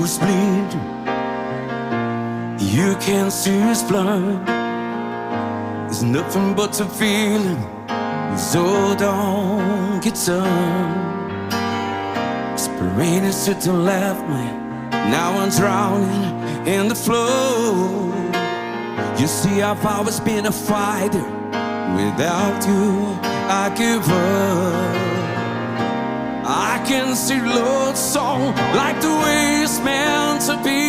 who's bleeding, you can't see his blood. There's nothing but a feeling, so don't get done. Rain is to the left me, now I'm drowning in the flow. You see, I've always been a fighter. Without you, I give up. I can see Lord's song like the way it's meant to be.